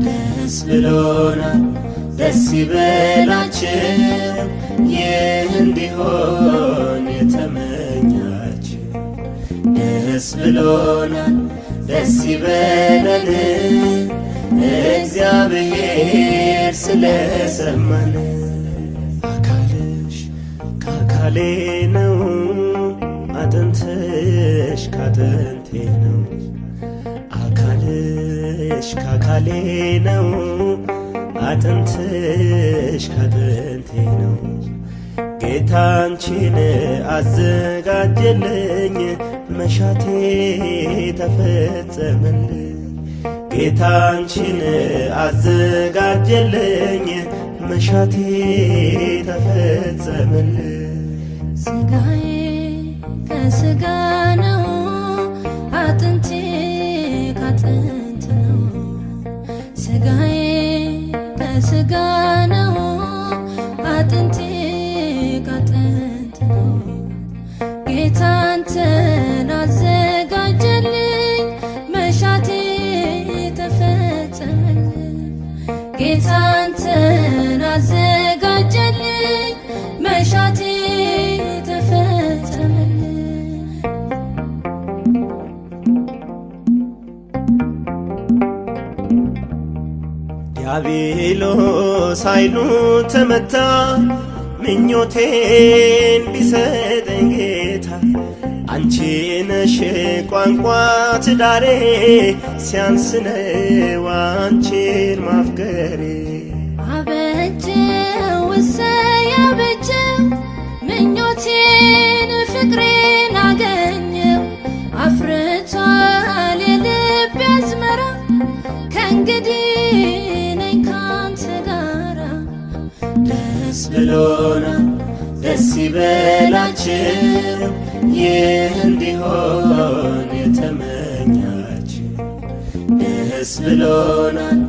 ደስ ብሎናል ደስ ይበላችሁ ይህ እንዲሆን የተመኛችሁ። ደስ ብሎናል ደስ ይበለን እግዚአብሔር ስለሰማን። አካልሽ ከአካሌ ነው አጥንትሽ ካጥንቴ ነው። አካልሽ ከአካሌ ነው አጥንትሽ ካጥንቴ ነው። ጌታ አንቺን አዘጋጀልኝ መሻቴ ተፈጸመልኝ። ጌታ አንቺን አዘጋጀልኝ መሻቴ ተፈጸመልኝ። ስጋዬ ከስጋ ነው አጥንቴ ካጥንት ነው። ስጋዬ ከስጋ ነው አጥንቴ ካጥንት ነው። ጌታ አንተን አዘጋጀልኝ መሻቴ ተፈጸመልኝ። ጌታ አንተን አዘጋጀልኝ መሻቴ ተፈጸመልኝ። ዲያብሎስ ኃይሉ ተመታ ምኞቴን ቢሰጠኝ ጌታ። አንቺ ነሽ ቋንቋ ትዳሬ ሲያንስ ነው አንቺን ማፍቀሬ። አበጀው እሰይ አበጀው ምኞቴን ፍቅሬን አገኘው። አፍርቷል የልቤ አዝመራ ከእንግዲህ ነኝ ካንተ ጋራ። ደስ ብሎናል ደስ ይበላችሁ ይህ እንዲሆን የተመኛችሁ። ደስ ብሎናል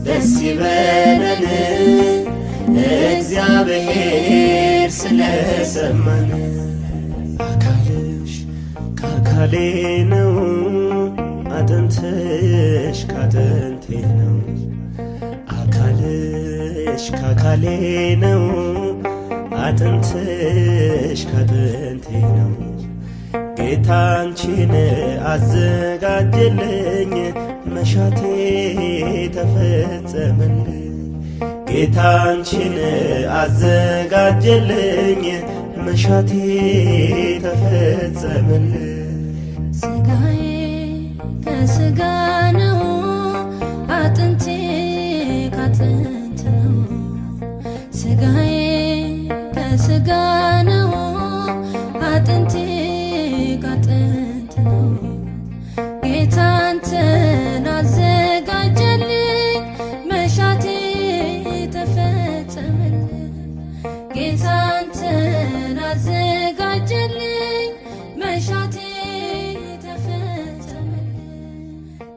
ደስ ይበለን እግዚአብሔር ስለሰማን። አካልሽ ከአካሌ ነው አጥንትሽ ካጥንቴ ነው። አካልሽ ከአካሌ ነው አጥንትሽ ካጥንቴ ነው። ጌታ አንቺን አዘጋጀልኝ መሻቴ ተፈጸመልኝ። ጌታ አንቺን አዘጋጀልኝ መሻቴ ተፈጸመልኝ። ስጋዬ ከስጋ ነው አጥንቴ ካጥንት ነው። ስጋዬ ከስጋ ነው አጥንቴ ካጥንት ነው። ጌታ አንተን አዘጋጀልኝ መሻቴ ተፈጸመልኝ። ጌታ አንተን አዘጋጀልኝ መሻቴ ተፈጸመልኝ።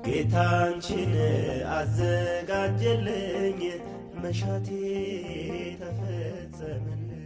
ጌታ አንቺን አዘጋጀልኝ መሻቴ ተፈጸመልኝ።